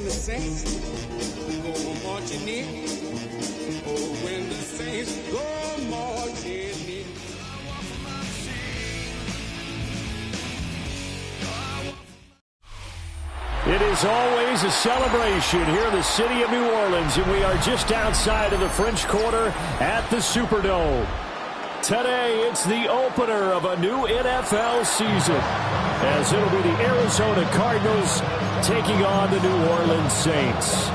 when the saints go marching in. Oh, when the saints go marching in. It is always a celebration here in the city of New Orleans, and we are just outside of the French Quarter at the Superdome. Today, it's the opener of a new NFL season, as it'll be the Arizona Cardinals taking on the New Orleans Saints.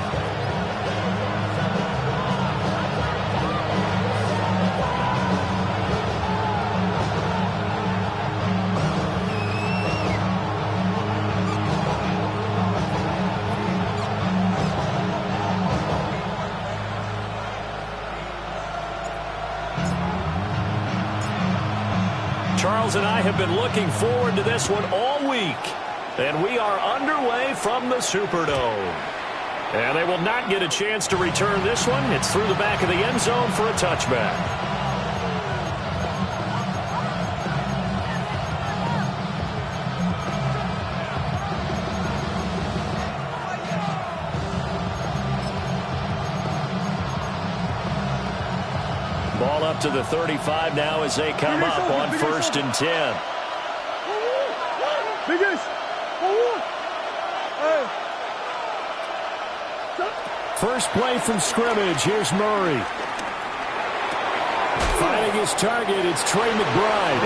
Charles and I have been looking forward to this one all week. And we are underway from the Superdome. And they will not get a chance to return this one. It's through the back of the end zone for a touchback. Ball up to the 35 now as they come up on 1st and 10. First play from scrimmage. Here's Murray. Finding his target, it's Trey McBride.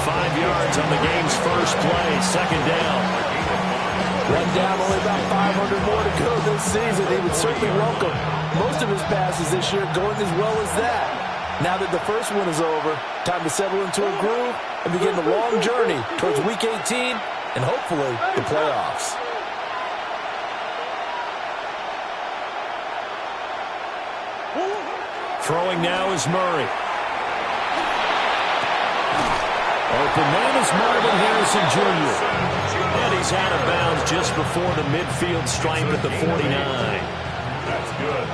5 yards on the game's first play. 2nd down. One down, only about 500 more to go this season. He would certainly welcome most of his passes this year going as well as that. Now that the first one is over, time to settle into a groove and begin the long journey towards Week 18 and hopefully the playoffs. Throwing now is Murray. Open man is Marvin Harrison Jr. And he's out of bounds just before the midfield stripe at the 49. That's good.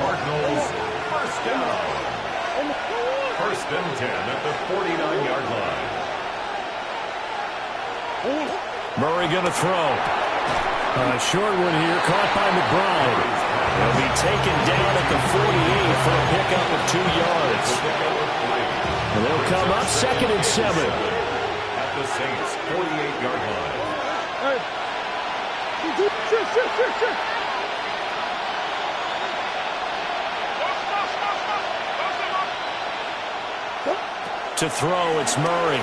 Cardinals, first down. 1st and 10 at the 49-yard line. Murray going to throw. A short one here, caught by McBride. He'll be taken down at the 48 for a pickup of 2 yards. And they'll come up 2nd and 7. At the Saints' 48-yard line. To throw, it's Murray.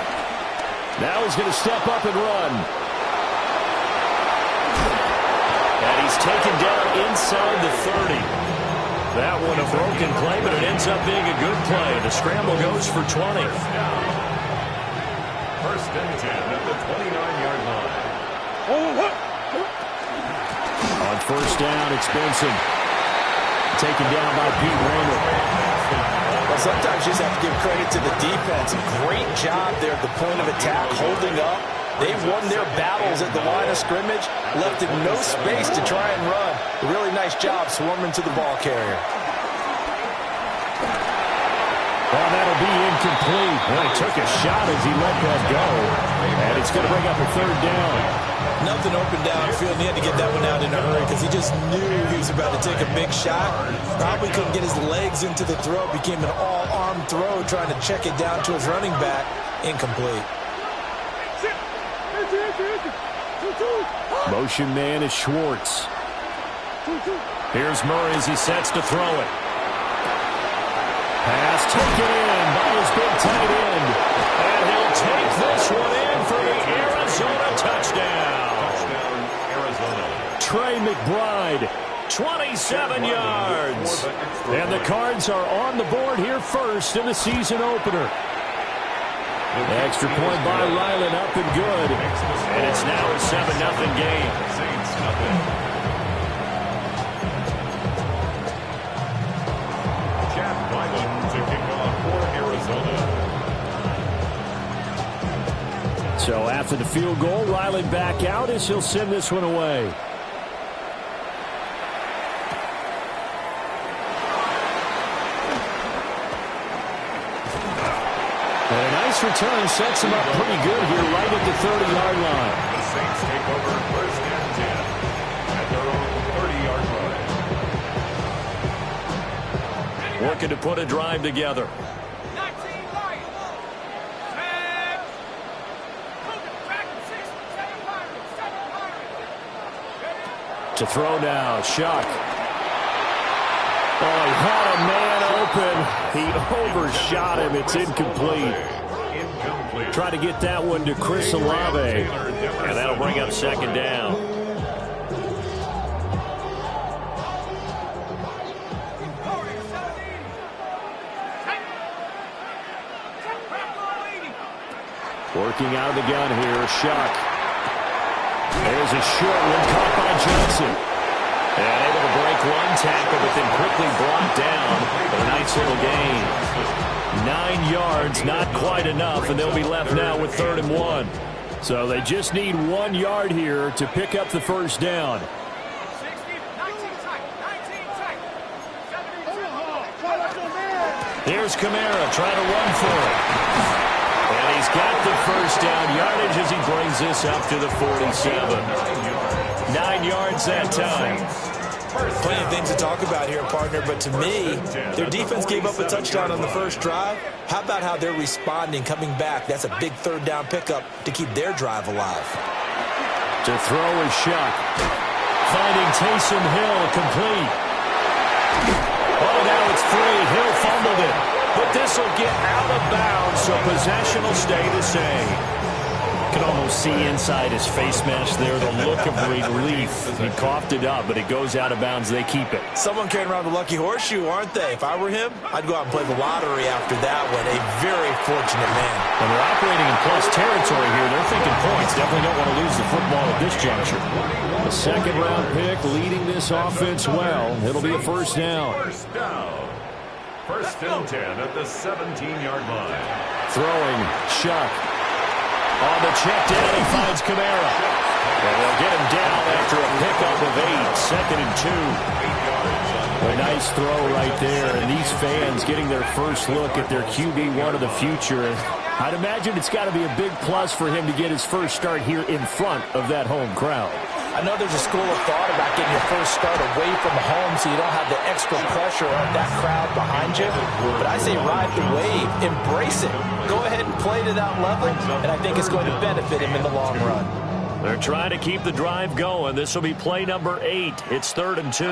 Now he's going to step up and run. And he's taken down inside the 30. That one a broken play, but it ends up being a good play. The scramble goes for 20. 1st and 10 at the 29-yard line. On 1st down, it's Benson. Taken down by Pete Raymer. Well, sometimes you just have to give credit to the defense. Great job there at the point of attack, holding up. They've won their battles at the line of scrimmage, left in no space to try and run. A really nice job swarming to the ball carrier. Well, that'll be incomplete. Well, he took a shot as he let that go. And it's going to bring up a 3rd down. Nothing open downfield, and he had to get that one out in a hurry because he just knew he was about to take a big shot. Probably couldn't get his legs into the throw. Became an all-arm throw, trying to check it down to his running back. Incomplete. Motion man is Schwartz. Here's Murray as he sets to throw it. Pass taken in by his big tight end. And he'll take this one in for the Arizona touchdown. Trey McBride, 27 yards. And the Cards are on the board here first in the season opener. Extra point by Ryland, up and good. And it's now a 7-0 game. Jack Ryland to kick off for Arizona. So after the field goal, Ryland back out as he'll send this one away. And a nice return sets him up pretty good here right at the 30-yard line. The Saints take over 1st and 10 at their own looking to put a drive together. To throw now, Shuck. Oh, he had a man open. He overshot him. It's incomplete. Try to get that one to Chris Olave. And that'll bring up second down. Working out of the gun here, Shuck. There's a short one caught by Johnson. And able to break one tackle, but then quickly brought down. A nice little gain. 9 yards, not quite enough, and they'll be left now with 3rd and 1. So they just need 1 yard here to pick up the first down. Here's Kamara trying to run for it. And he's got the first down yardage as he brings this up to the 47. 9 yards that time. Plenty of things to talk about here, partner, but to me, their defense gave up a touchdown on the first drive. How about how they're responding, coming back? That's a big 3rd down pickup to keep their drive alive. To throw is Shuck. Finding Taysom Hill complete. Oh, now it's free. Hill fumbled it. But this will get out of bounds, so possession will stay the same. You can almost see inside his face mask there the look of relief. He coughed it up, but it goes out of bounds. They keep it. Someone carrying around the lucky horseshoe, aren't they? If I were him, I'd go out and play the lottery after that one. A very fortunate man. When they're operating in plus territory here, they're thinking points. Definitely don't want to lose the football at this juncture. A 2nd-round pick leading this offense well. It'll be a first down. First down. 1st and 10 at the 17-yard line. Throwing, Shuck. On the check down, he finds Kamara. And they'll get him down after a pickup of 8. 2nd and 2. A nice throw right there. And these fans getting their first look at their QB1 of the future. I'd imagine it's got to be a big plus for him to get his first start here in front of that home crowd. I know there's a school of thought about getting your first start away from home so you don't have the extra pressure of that crowd behind you. But I say ride the wave. Embrace it. Go ahead and play to that level, and I think it's going to benefit him in the long run. They're trying to keep the drive going. This will be play number 8. It's 3rd and 2.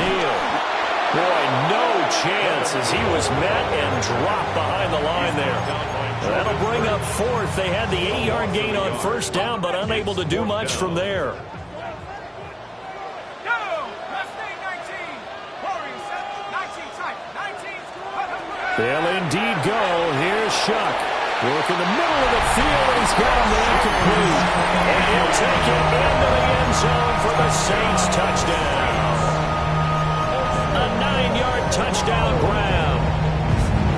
Neal. Boy, no chance as he was met and dropped behind the line there. That'll bring up 4th. They had the 8-yard gain on first down, but unable to do much from there. They'll indeed go. Here's Shuck. Work in the middle of the field, and he's got him there complete. And he'll take it into the end zone for the Saints touchdown. A 9-yard touchdown grab.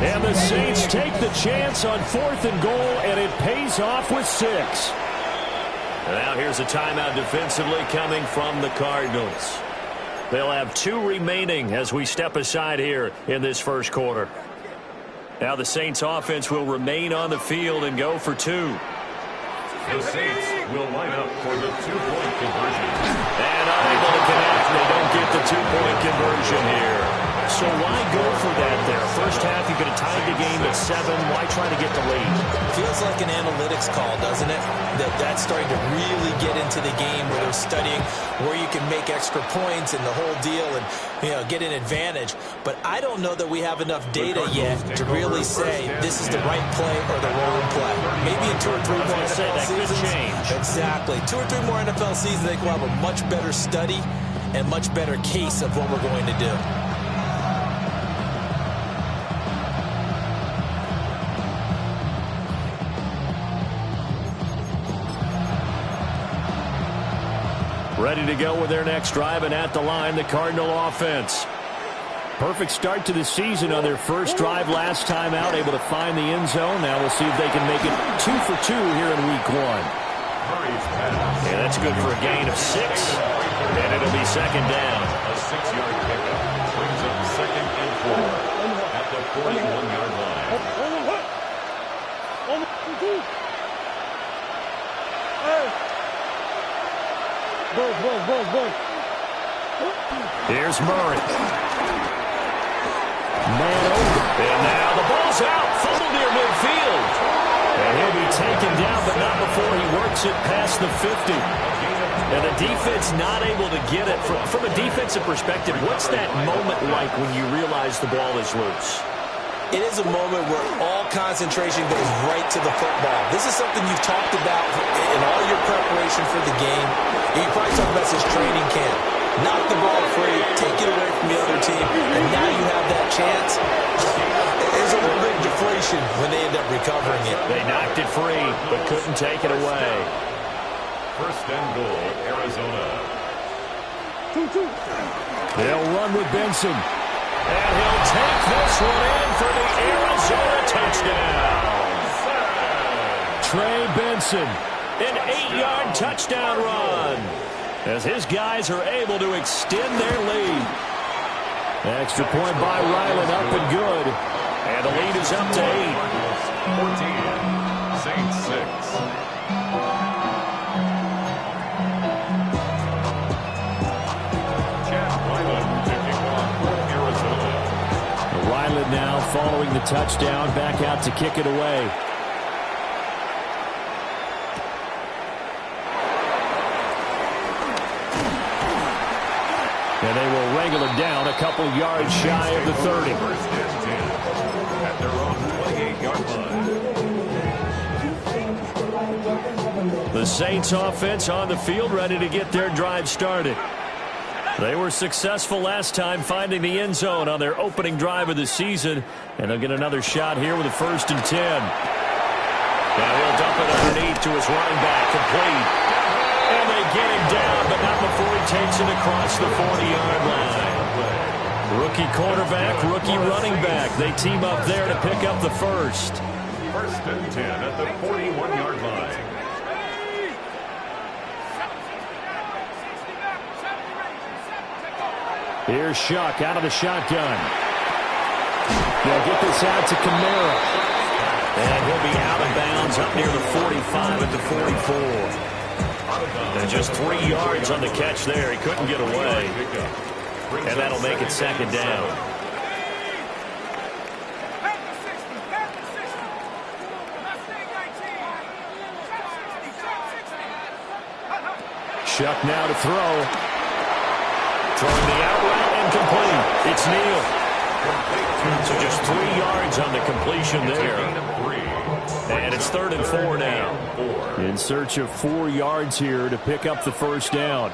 And the Saints take the chance on 4th and goal, and it pays off with 6. And now here's a timeout defensively coming from the Cardinals. They'll have 2 remaining as we step aside here in this first quarter. Now the Saints offense will remain on the field and go for 2. The Saints will line up for the 2-point conversion. And unable to connect. They don't get the 2-point conversion here. So why go for that there? First half, you could have tied the game at 7. Why try to get the lead? Feels like an analytics call, doesn't it? That's starting to really get into the game where they're studying where you can make extra points and the whole deal and, get an advantage. But I don't know that we have enough data yet to really say this is the right play or the wrong play. Maybe in 2 or 3 more NFL seasons. Exactly. 2 or 3 more NFL seasons, they will have a much better study and much better case of what we're going to do. Ready to go with their next drive, and at the line, the Cardinal offense. Perfect start to the season on their first drive last time out, able to find the end zone. Now we'll see if they can make it 2 for 2 here in week 1. And that's good for a gain of 6, and it'll be second down. A 6-yard pickup brings up 2nd and 4 at the 41-yard line. Go. Here's Murray. Man open. And now the ball's out. Fumble near midfield. And he'll be taken down, but not before he works it past the 50. And the defense not able to get it. From a defensive perspective, what's that moment like when you realize the ball is loose? It is a moment where all concentration goes right to the football. This is something you've talked about in all your preparation for the game. You probably talked about this training camp. Knock the ball free, take it away from the other team, and now you have that chance. There's a little bit of deflation when they end up recovering it. They knocked it free, but couldn't take it away. First and goal, Arizona. They'll run with Benson. And he'll take this one in for the Arizona touchdown. Trey Benson, an 8-yard touchdown run, as his guys are able to extend their lead. Extra point by Ryland, up and good. And the lead is up to 14, Saints 6. Ryland now following the touchdown, back out to kick it away. And they will wrangle him down a couple yards shy of the 30. First and 10 at their own 28-yard line. The Saints offense on the field, ready to get their drive started. They were successful last time finding the end zone on their opening drive of the season, and they'll get another shot here with a 1st and 10. Now he'll dump it underneath to his running back, complete. And they get him down, but not before he takes it across the 40-yard line. Rookie quarterback, rookie running back. They team up there to pick up the first. First and 10 at the 41-yard line. Here's Shuck out of the shotgun. They'll get this out to Kamara. And he'll be out of bounds up near the 45 at the 44. And just 3 yards on the catch there. He couldn't get away. And that'll make it 2nd down. Shuck now to throw. Throwing the out route and complete. It's Neal. So just 3 yards on the completion there. And it's 3rd and 4 now. In search of 4 yards here to pick up the first down.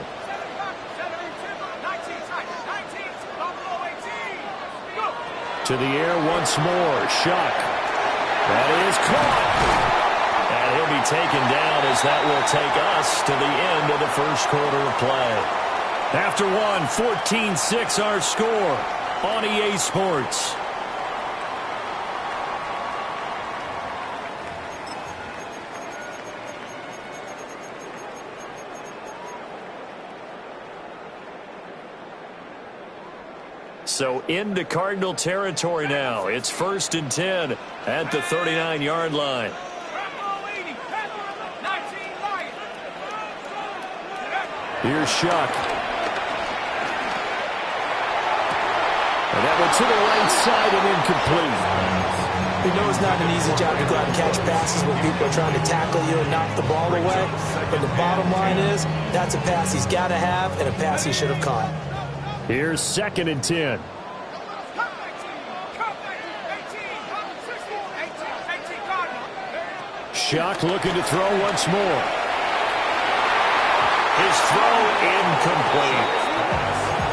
To the air once more. Shuck. That is caught. And he'll be taken down as that will take us to the end of the first quarter of play. After one, 14-6 our score on EA Sports. So into Cardinal territory now. It's 1st and 10 at the 39-yard line. Here's Shuck. And that one to the right side and incomplete. You know it's not an easy job to go out and catch passes when people are trying to tackle you and knock the ball away. But the bottom line is, that's a pass he's got to have and a pass he should have caught. Here's 2nd and 10. Shuck looking to throw once more. His throw incomplete.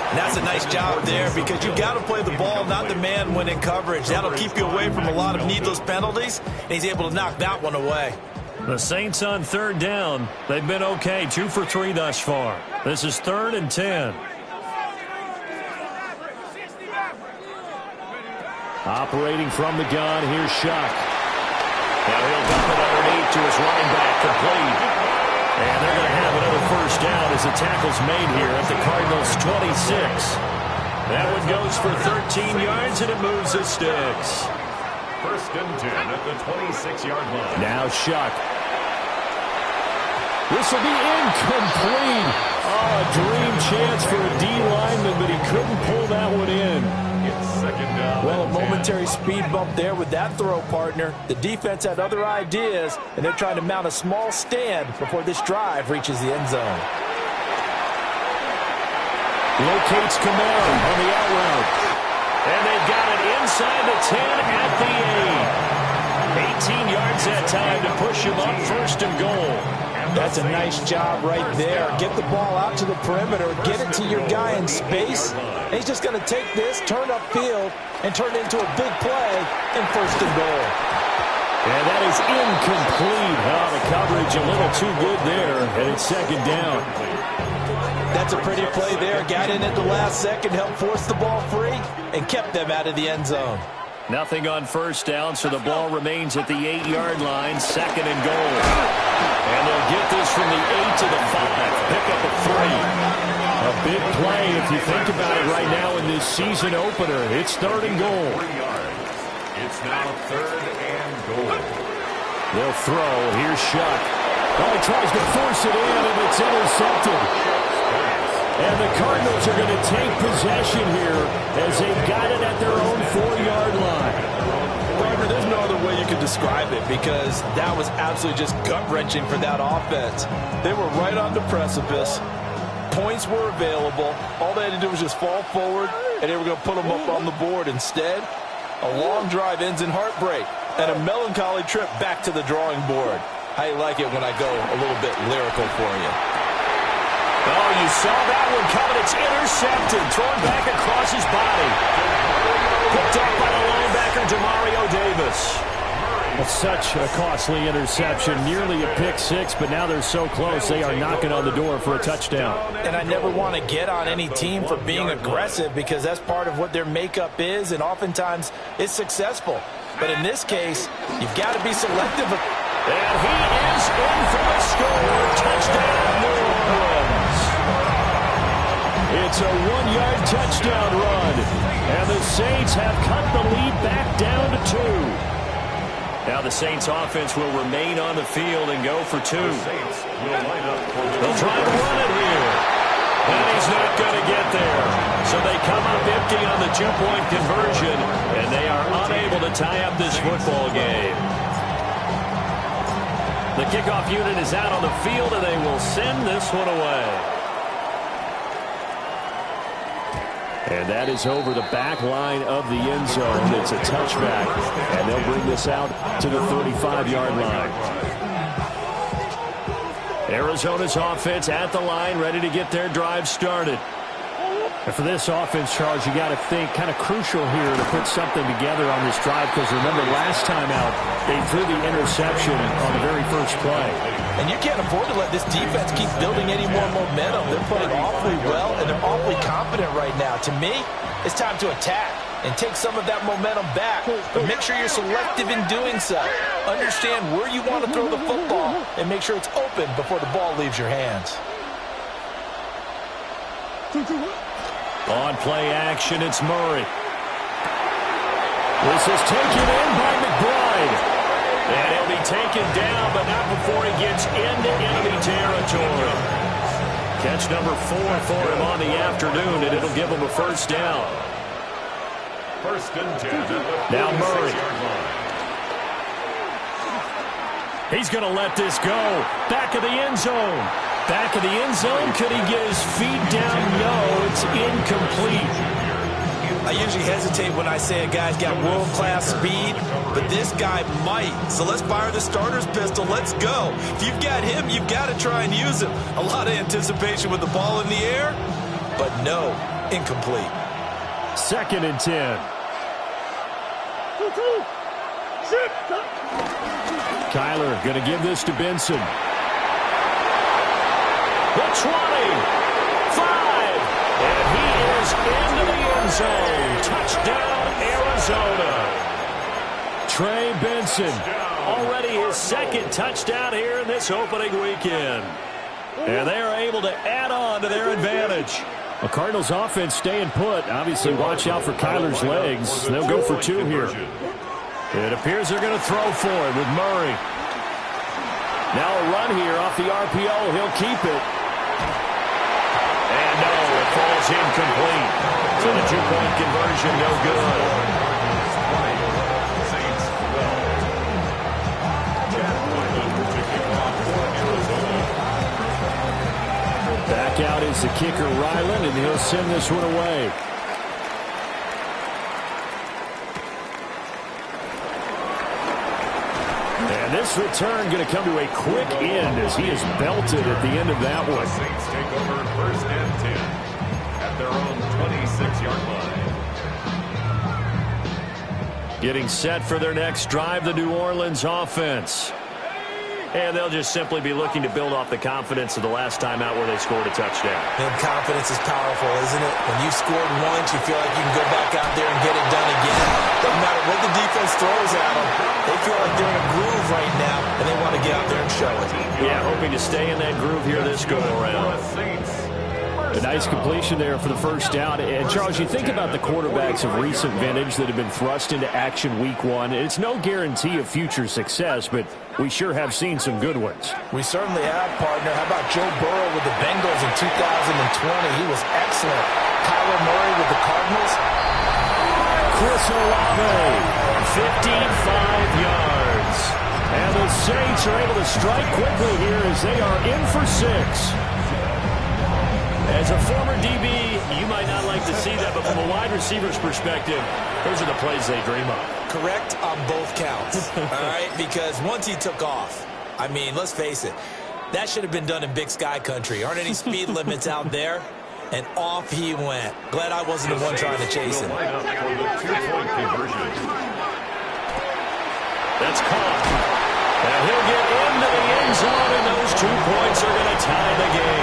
And that's a nice job there because you've got to play the ball, not the man when in coverage. That'll keep you away from a lot of needless penalties, and he's able to knock that one away. The Saints on 3rd down. They've been okay, 2 for 3 thus far. This is 3rd and 10. Operating from the gun, here's Shuck. Now he'll dump it underneath to his running back, complete. And they're going to have another first down as the tackle's made here at the Cardinals' 26. That one goes for 13 yards, and it moves the sticks. 1st and 10 at the 26-yard line. Now Shuck. This will be incomplete. Oh, a dream chance for a D lineman, but he couldn't pull that one in. It's second down. Well, a momentary speed bump there with that throw, partner. The defense had other ideas, and they're trying to mount a small stand before this drive reaches the end zone. Locates Kamara on the out route. And they've got it inside the 10 at the 8. 18 yards that time to push him up, first and goal. That's a nice job right there. Get the ball out to the perimeter, get it to your guy in space. And he's just going to take this, turn upfield, and turn it into a big play and first and goal. And that is incomplete. Oh, the coverage a little too good there, and it's second down. That's a pretty play there. Got in at the last second, helped force the ball free, and kept them out of the end zone. Nothing on first down, so the ball remains at the 8-yard line, second and goal. And they'll get this from the 8 to the 5. Pick up a 3. A big play if you think about it right now in this season opener. It's third and goal. It's now third and goal. They'll throw. Here's Shuck. Oh, he tries to force it in, and it's intercepted. And the Cardinals are going to take possession here as they've got it at their own 4-yard line. Partner, there's no other way you could describe it because that was absolutely just gut-wrenching for that offense. They were right on the precipice. Points were available. All they had to do was just fall forward, and they were going to put them up on the board. Instead, a long drive ends in heartbreak and a melancholy trip back to the drawing board. How you like it when I go a little bit lyrical for you? Oh, you saw that one coming. It's intercepted. Thrown back across his body. Picked up by the linebacker, Demario Davis. Well, such a costly interception. Nearly a pick six, but now they're so close. They are knocking on the door for a touchdown. And I never want to get on any team for being aggressive because that's part of what their makeup is, and oftentimes it's successful. But in this case, you've got to be selective. And he is in for the score. Touchdown, New Orleans. It's a 1-yard touchdown run. And the Saints have cut the lead back down to 2. Now the Saints offense will remain on the field and go for 2. The Saints will line up for the They'll try to run it here. And he's not going to get there. So they come up empty on the 2-point conversion. And they are unable to tie up this football game. The kickoff unit is out on the field, and they will send this one away. And that is over the back line of the end zone. It's a touchback, and they'll bring this out to the 35-yard line. Arizona's offense at the line, ready to get their drive started. And for this offense, Charles, you got to think kind of crucial here to put something together on this drive because remember last time out, they threw the interception on the very first play. And you can't afford to let this defense keep building any more momentum. They're playing awfully well, and they're awfully confident right now. To me, it's time to attack and take some of that momentum back. But make sure you're selective in doing so. Understand where you want to throw the football and make sure it's open before the ball leaves your hands. On play action, it's Murray. This is taken in by McBride. And he'll be taken down, but not before he gets into enemy territory. Catch number 4 for him on the afternoon, and it'll give him a first down. First and 10. Now Murray. He's going to let this go. Back of the end zone. Back of the end zone. Could he get his feet down? No, it's incomplete. I usually hesitate when I say a guy's got world-class speed, but this guy might. So let's fire the starter's pistol. Let's go. If you've got him, you've got to try and use him. A lot of anticipation with the ball in the air, but no, incomplete. Second and 10. Kyler going to give this to Benson. The 20, 5, and he is into the end zone. Touchdown, Arizona. Trey Benson, already his second touchdown here in this opening weekend. And they are able to add on to their advantage. The Cardinals offense staying put. Obviously, watch out for Kyler's legs. They'll go for 2 here. It appears they're going to throw for it with Murray. Now a run here off the RPO. He'll keep it. And no, it falls incomplete. So the two-point conversion, no good. Saints 12. Chad Ryland to kick off for Arizona. Back out is the kicker, Ryland, and he'll send this one away. And this return going to come to a quick end as he is belted at the end of that one. The Saints take over 1st and 10 at their own 26-yard line. Getting set for their next drive, the New Orleans offense. And they'll just simply be looking to build off the confidence of the last time out where they scored a touchdown. And confidence is powerful, isn't it? When you scored once, you feel like you can go back out there and get it done again. Doesn't matter what the defense throws at them. They feel like they're in a groove right now, and they want to get out there and show it. Yeah, hoping to stay in that groove here this go-around. A nice completion there for the first down. And, Charles, you think about the quarterbacks of recent vintage that have been thrust into action week one. It's no guarantee of future success, but we sure have seen some good ones. We certainly have, partner. How about Joe Burrow with the Bengals in 2020? He was excellent. Kyler Murray with the Cardinals. Chris Olave, 55 yards. And the Saints are able to strike quickly here as they are in for 6. As a former DB, you might not like to see that, but from a wide receiver's perspective, those are the plays they dream of. Correct on both counts, all right? Because once he took off, I mean, let's face it, that should have been done in Big Sky country. Aren't any speed limits out there? And off he went. Glad I wasn't the one trying to chase him. That's caught. And he'll get into the end zone, and those 2 points are going to tie the game.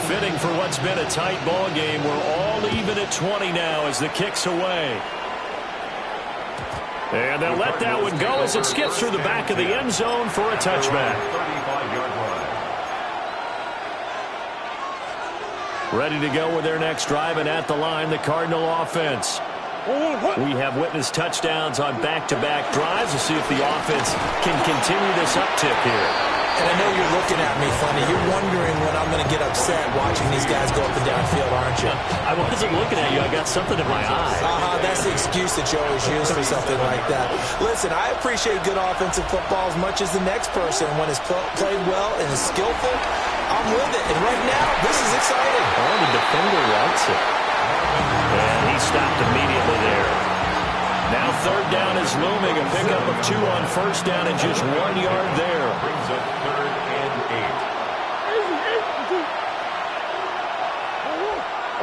Fitting for what's been a tight ball game. We're all even at 20 now as the kick's away. And they'll let that one go as it skips through the back of the end zone for a touchback. 35-yard line. Ready to go with their next drive, and at the line, the Cardinal offense. We have witnessed touchdowns on back-to-back drives. We'll see if the offense can continue this uptick here. And I know you're looking at me funny. You're wondering when I'm going to get upset watching these guys go up and down field, aren't you? I wasn't looking at you. I got something in my eye. That's the excuse that you always use for something like that. Listen, I appreciate good offensive football as much as the next person. When it's played well and is skillful, I'm with it. And right now, this is exciting. Oh, the defender likes it. And he stopped immediately there. Now 3rd down is looming. A pickup of 2 on 1st down and just 1 yard there. Brings up 3rd and 8.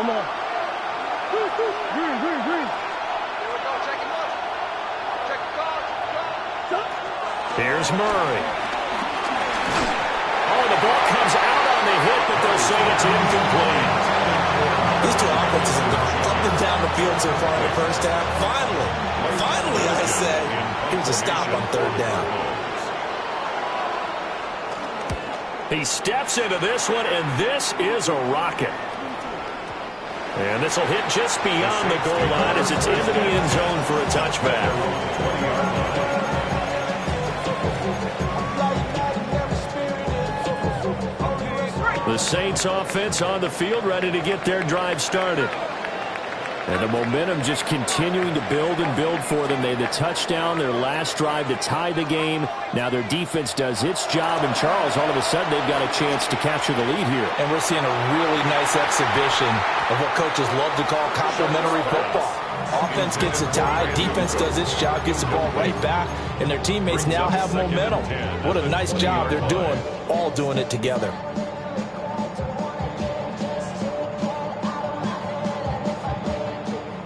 Come on. Green. Here's Murray. Oh, the ball comes out on the hit, but they'll say it's incomplete. These two offenses have gone up and down the field so far in the first half. Finally, I say, here's a stop on 3rd down. He steps into this one, and this is a rocket. And this will hit just beyond the goal line as it's into the end zone for a touchback. The Saints offense on the field, ready to get their drive started. And the momentum just continuing to build and build for them. They had the touchdown, their last drive to tie the game. Now their defense does its job, and Charles, all of a sudden, they've got a chance to capture the lead here. And we're seeing a really nice exhibition of what coaches love to call complementary football. Offense gets a tie, defense does its job, gets the ball right back, and their teammates now have momentum. What a nice job they're doing, all doing it together.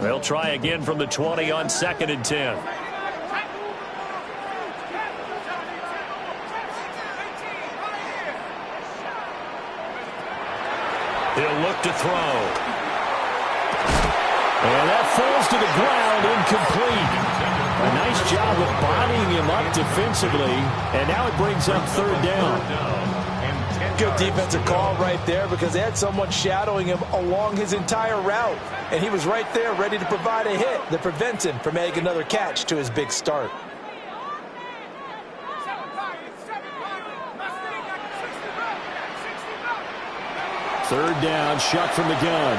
They'll try again from the 20 on 2nd and 10. He'll look to throw. And that falls to the ground, incomplete. A nice job of bodying him up defensively, and now it brings up 3rd down. And good defensive call right there because they had someone shadowing him along his entire route. And he was right there ready to provide a hit that prevents him from making another catch to his big start. Third down, shot from the gun.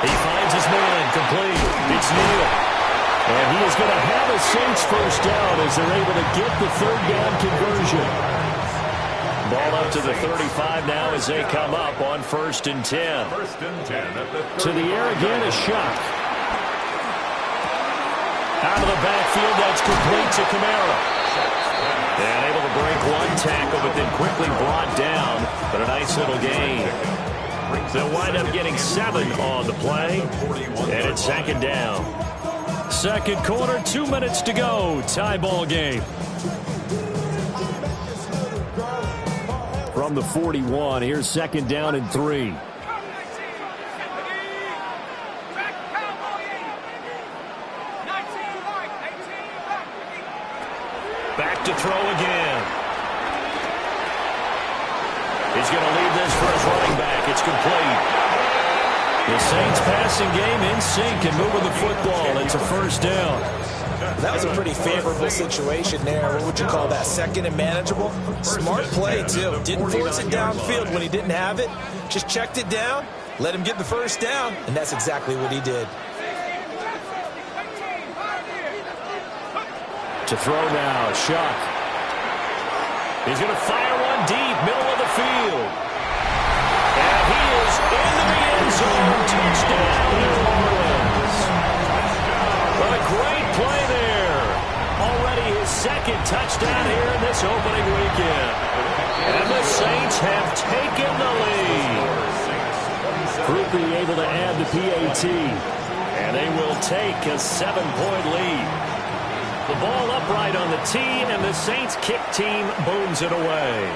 He finds his man, complete. It's Neal. And he is going to have a Saints first down as they're able to get the third down conversion. Ball up to the 35 now as they come up on 1st and 10. To the air again, a shot. Out of the backfield, that's complete to Kamara. And able to break one tackle, but then quickly brought down. But a nice little gain. They'll wind up getting 7 on the play. And it's 2nd down. Second quarter, 2 minutes to go. Tie ball game. From the 41, here's 2nd down and 3. Back to throw again. He's going to leave this for his running back. It's complete. The Saints passing game in sync and moving the football. It's a first down. That was a pretty favorable situation there. What would you call that? 2nd and manageable? Smart play, too. Didn't force it downfield when he didn't have it. Just checked it down, let him get the first down, and that's exactly what he did. To throw now, Shuck. He's going to fire one deep, middle of the field. And he is into the end zone. Touchdown, New Orleans. What a great play there. Already his 2nd touchdown here in this opening weekend. And the Saints have taken the lead. Groupie able to add the PAT. And they will take a 7-point lead. The ball upright on the tee, and the Saints kick team booms it away.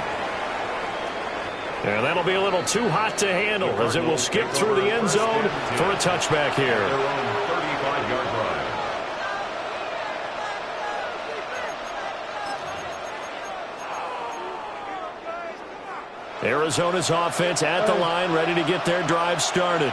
And that'll be a little too hot to handle as it will skip through the end zone for a touchback here. Arizona's offense at the line, ready to get their drive started.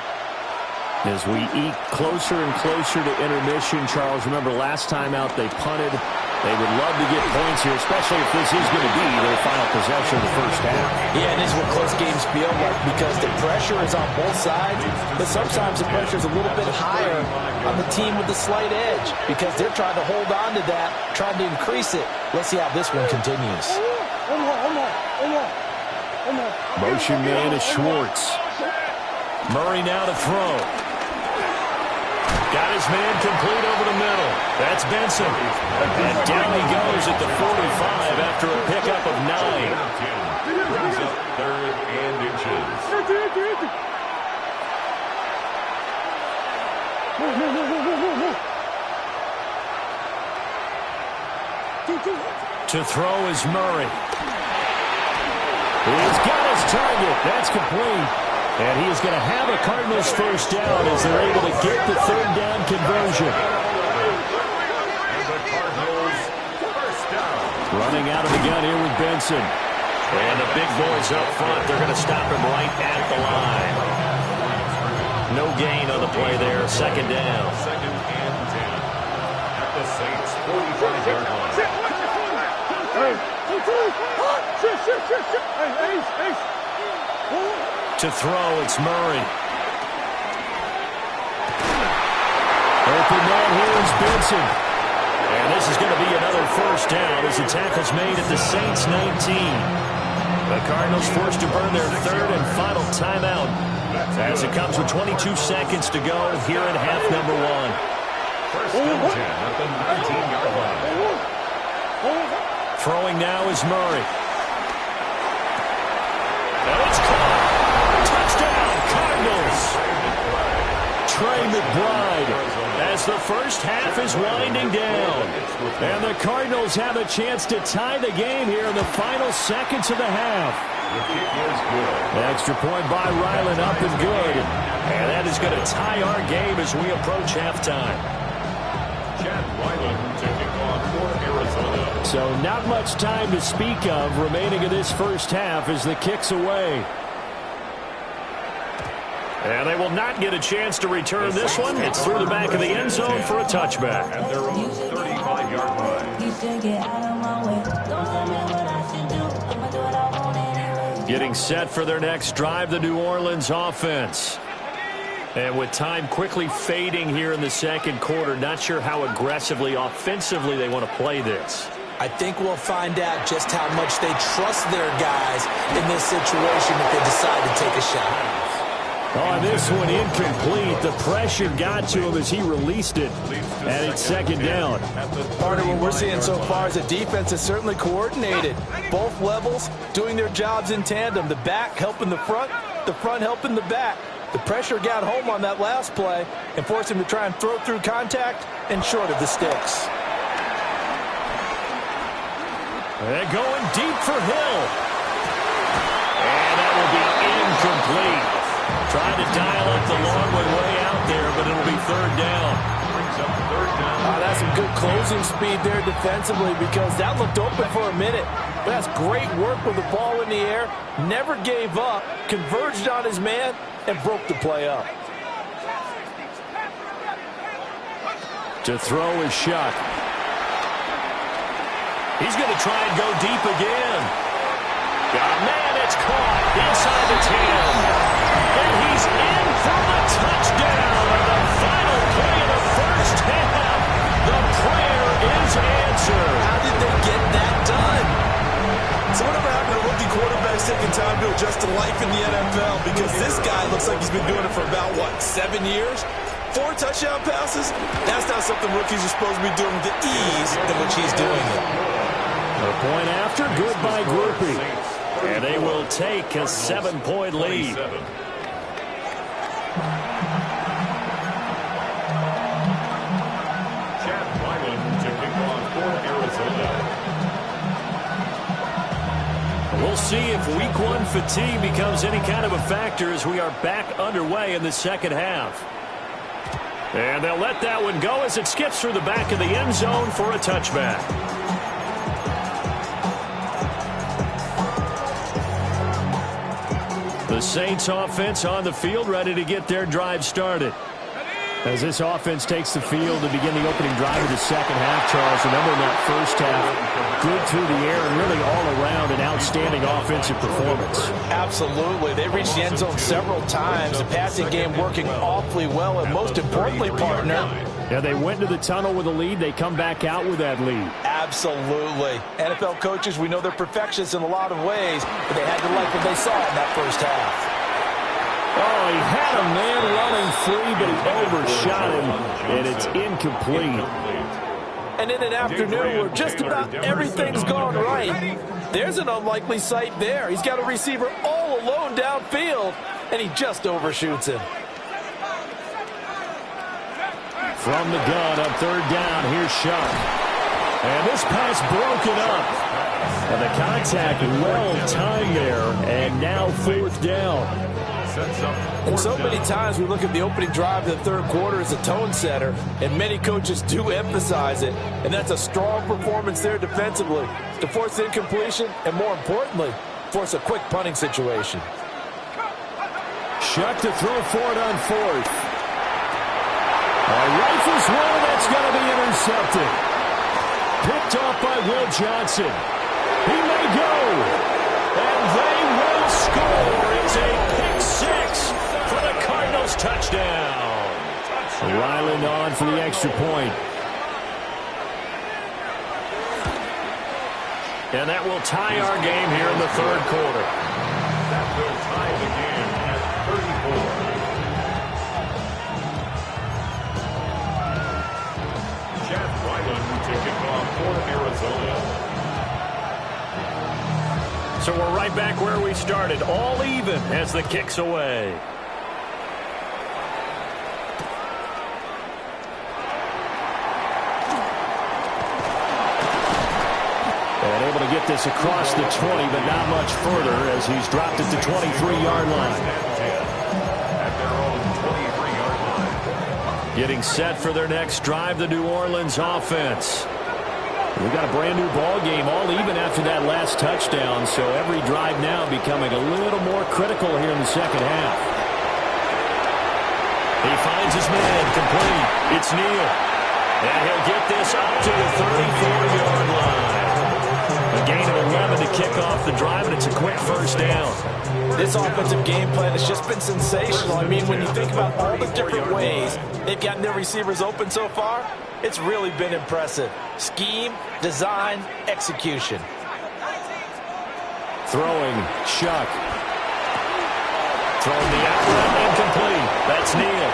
As we eat closer and closer to intermission, Charles, remember last time out they punted. They would love to get points here, especially if this is going to be their final possession of the first half. Yeah, and this is what close games feel like because the pressure is on both sides, but sometimes the pressure is a little bit higher on the team with the slight edge because they're trying to hold on to that, trying to increase it. Let's see how this one continues. Motion man is Schwartz. Murray now to throw. Got his man complete over the middle. That's Benson. And down he goes at the 45 after a pickup of 9. Brings up 3rd and inches. To throw is Murray. He's got his target. That's complete. And he is going to have a Cardinals first down as they're able to get the third down conversion. The Cardinals first down. Running out of the gun here with Benson. And the big boys up front, they're going to stop him right at the line. No gain on the play there, 2nd down. 2nd and 10 at the Saints' 45-yard line. To throw, it's Murray. Open man here is Benson. And this is going to be another first down as the tackle's made at the Saints' 19. The Cardinals forced to burn their 3rd and final timeout as it comes with 22 seconds to go here in half number 1. 1st and 10 at the 19-yard line. Throwing now is Murray. And it's caught. Touchdown, Cardinals. Trey McBride as the first half is winding down. And the Cardinals have a chance to tie the game here in the final seconds of the half. Extra point by Ryland, up and good. And that is going to tie our game as we approach halftime. Chad Ryland taking on for Arizona. So not much time to speak of remaining in this first half as the kick's away. And they will not get a chance to return this one. It's through the back of the end zone for a touchback. At their own 35-yard line. Getting set for their next drive, the New Orleans offense. And with time quickly fading here in the second quarter, not sure how aggressively, offensively they want to play this. I think we'll find out just how much they trust their guys in this situation if they decide to take a shot. Oh, this one incomplete. The pressure got to him as he released it. And it's second down. Part of what we're seeing so far is the defense is certainly coordinated. Both levels doing their jobs in tandem. The back helping the front helping the back. The pressure got home on that last play and forced him to try and throw through contact and short of the sticks. They're going deep for Hill. And that will be incomplete. Trying to dial up the long way out there, but it'll be third down. That's some good closing speed there defensively because that looked open for a minute. But that's great work with the ball in the air. Never gave up, converged on his man, and broke the play up. To throw is Shuck. He's going to try and go deep again. Man, it's caught inside the 10. And he's in for the touchdown on the final play of the first half. The prayer is answered. How did they get that done? So whatever happened to rookie quarterbacks taking time to adjust to life in the NFL? Because this guy looks like he's been doing it for about, 7 years? 4 touchdown passes? That's not something rookies are supposed to be doing with the ease in which he's doing it. The point after, good by Groupie. And they will take a 7-point lead. We'll see if week 1 fatigue becomes any kind of a factor as we are back underway in the second half. And they'll let that one go as it skips through the back of the end zone for a touchback. The Saints offense on the field ready to get their drive started. As this offense takes the field to begin the opening drive of the second half, Charles, remember in that first half, good through the air and really all around an outstanding offensive performance. Absolutely. They reached the end zone several times. The passing game working awfully well, and most importantly, partner. Yeah, they went to the tunnel with a lead. They come back out with that lead. Absolutely. NFL coaches, we know they're perfectionists in a lot of ways, but they had to like what they saw in that first half. Oh, he had a man running free, but he overshot him, and it's incomplete. And in an afternoon where just about everything's gone right, there's an unlikely sight there. He's got a receiver all alone downfield, and he just overshoots him. From the gun on third down, here's Shuck. And this pass broken up. And the contact well timed there, and now fourth down. And so many times we look at the opening drive of the third quarter as a tone setter, and many coaches do emphasize it, and that's a strong performance there defensively to force incompletion and, more importantly, force a quick punting situation. Shuck to throw for it on fourth. Rifles one, that's going to be intercepted. Picked off by Will Johnson. He may go, and they will score. It's a pick six for the Cardinals touchdown. Ryland on for the extra point. And that will tie our game here in the third quarter. That will tie the game at 34. Chad Ryland to kick off for Arizona. So we're right back where we started, all even as the kick's away. And able to get this across the 20, but not much further as he's dropped it to 23-yard line. At their own 23-yard line. Getting set for their next drive, the New Orleans offense. We got a brand new ball game, all even after that last touchdown, so every drive now becoming a little more critical here in the second half. He finds his man, complete. It's Neal. And he'll get this up to the 34-yard line. A gain of 11 to kick off the drive, and it's a quick first down. This offensive game plan has just been sensational. I mean, when you think about all the different ways they've gotten their receivers open so far, it's really been impressive. Scheme, design, execution. Throwing, Chuck. Throwing the out route, incomplete. That's Neal.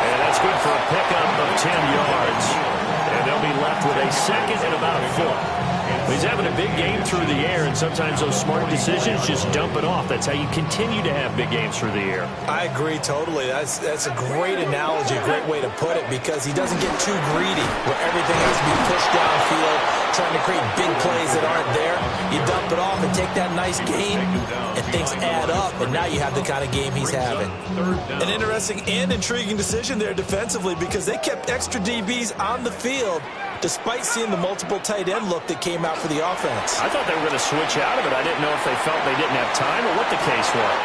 And that's good for a pickup of 10 yards. And they'll be left with a second and about a foot. He's having a big game through the air, and sometimes those smart decisions just dump it off. That's how you continue to have big games through the air. I agree totally. That's a great analogy, a great way to put it, because he doesn't get too greedy where everything has to be pushed downfield, trying to create big plays that aren't there. You dump it off and take that nice gain, and things add up, and now you have the kind of game he's having. An interesting and intriguing decision there defensively, because they kept extra DBs on the field despite seeing the multiple tight end look that came out for the offense. I thought they were going to switch out of it. I didn't know if they felt they didn't have time or what the case was.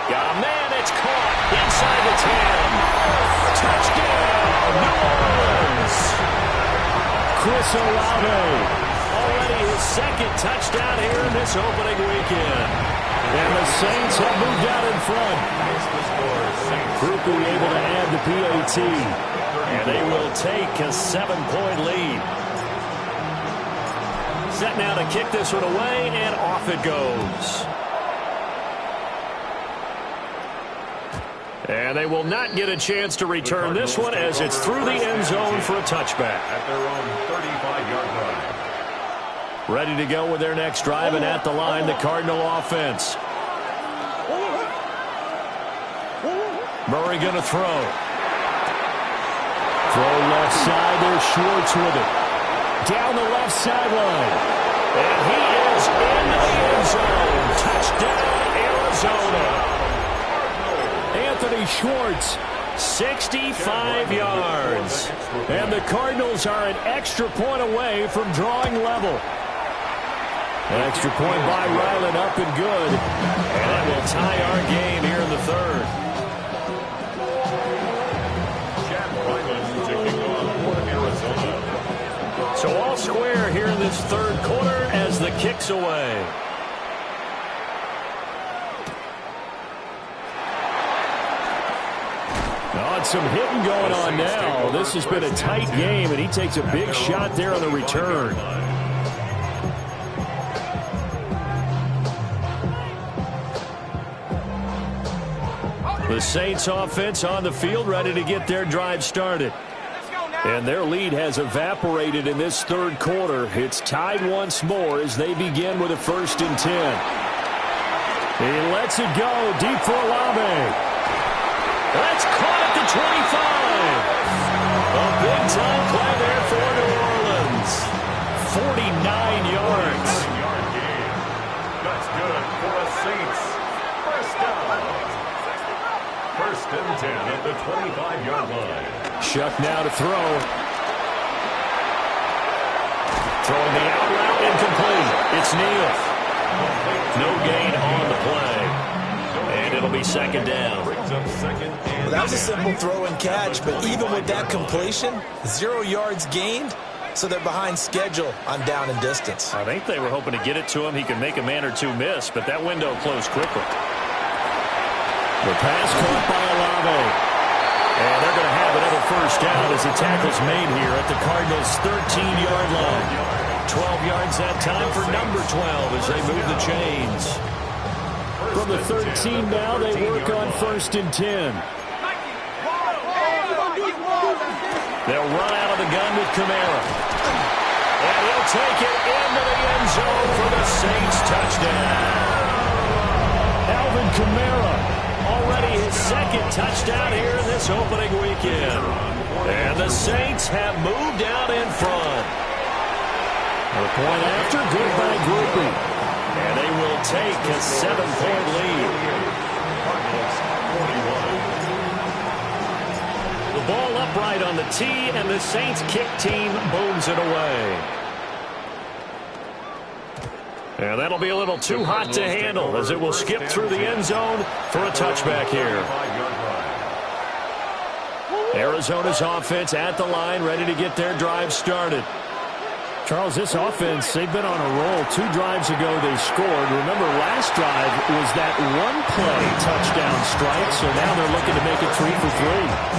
Got a man, it's caught inside the 10. Touchdown, New Orleans. Chris Olave. Already his second touchdown here in this opening weekend. And the Saints have moved out in front. Grupe able to add the PAT. And they will take a 7-point lead. Set now to kick this one away, and off it goes. And they will not get a chance to return this one as it's through the end zone for a touchback. At their own 35-yard line. Ready to go with their next drive, and at the line, the Cardinal offense. Murray going to throw. Throw left side, there's Schwartz with it. Down the left sideline. And he is in the end zone. Touchdown, Arizona. Anthony Schwartz, 65 yards. and the Cardinals are an extra point away from drawing level. An extra point by Ryland, up and good. And that will tie our game here in the third. So all square here in this third quarter as the kick's away. Oh, some hitting going on now. This has been a tight game, and he takes a big shot there on the return. The Saints offense on the field, ready to get their drive started. And their lead has evaporated in this third quarter. It's tied once more as they begin with a 1st and 10. He lets it go deep for Olave. That's caught at the 25. A big-time play there for New Orleans. 49 yards. That's good for the Saints. First down. 1st and 10 at the 25-yard line. Shuck now to throw. Throwing the out route, incomplete. It's Neal. No gain on the play. And it'll be 2nd down. Well, that was a simple throw and catch, but even with that completion, 0 yards gained, so they're behind schedule on down and distance. I think they were hoping to get it to him. He could make a man or two miss, but that window closed quickly. The pass caught by Olave. And they're going to have another first down as the tackle's made here at the Cardinals' 13-yard line. 12 yards that time for number 12 as they move the chains. From the 13 now, they work on 1st and 10. They'll run out of the gun with Kamara. And he'll take it into the end zone for the Saints touchdown. Alvin Kamara. Already his 2nd touchdown here in this opening weekend. And the Saints have moved out in front. A point after, good by Grupe. And they will take a 7-point lead. The ball upright on the tee, and the Saints kick team booms it away. And that'll be a little too hot to handle as it will skip through the end zone for a touchback here. Arizona's offense at the line, ready to get their drive started. Charles, this offense, they've been on a roll. 2 drives ago they scored. Remember, last drive was that one-play touchdown strike, so now they're looking to make it 3 for 3.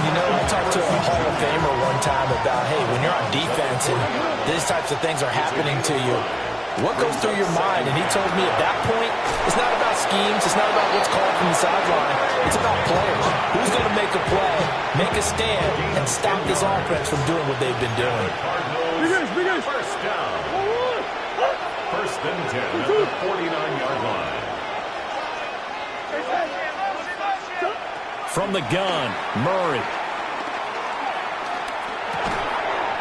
You know, I talked to a Hall of Famer one time about, hey, when you're on defense and these types of things are happening to you, what goes through your mind? And he told me at that point, it's not about schemes, it's not about what's called from the sideline. It's about players. Who's going to make a play, make a stand, and stop this offense from doing what they've been doing? First down. First and 10 at the 49-yard line. From the gun, Murray.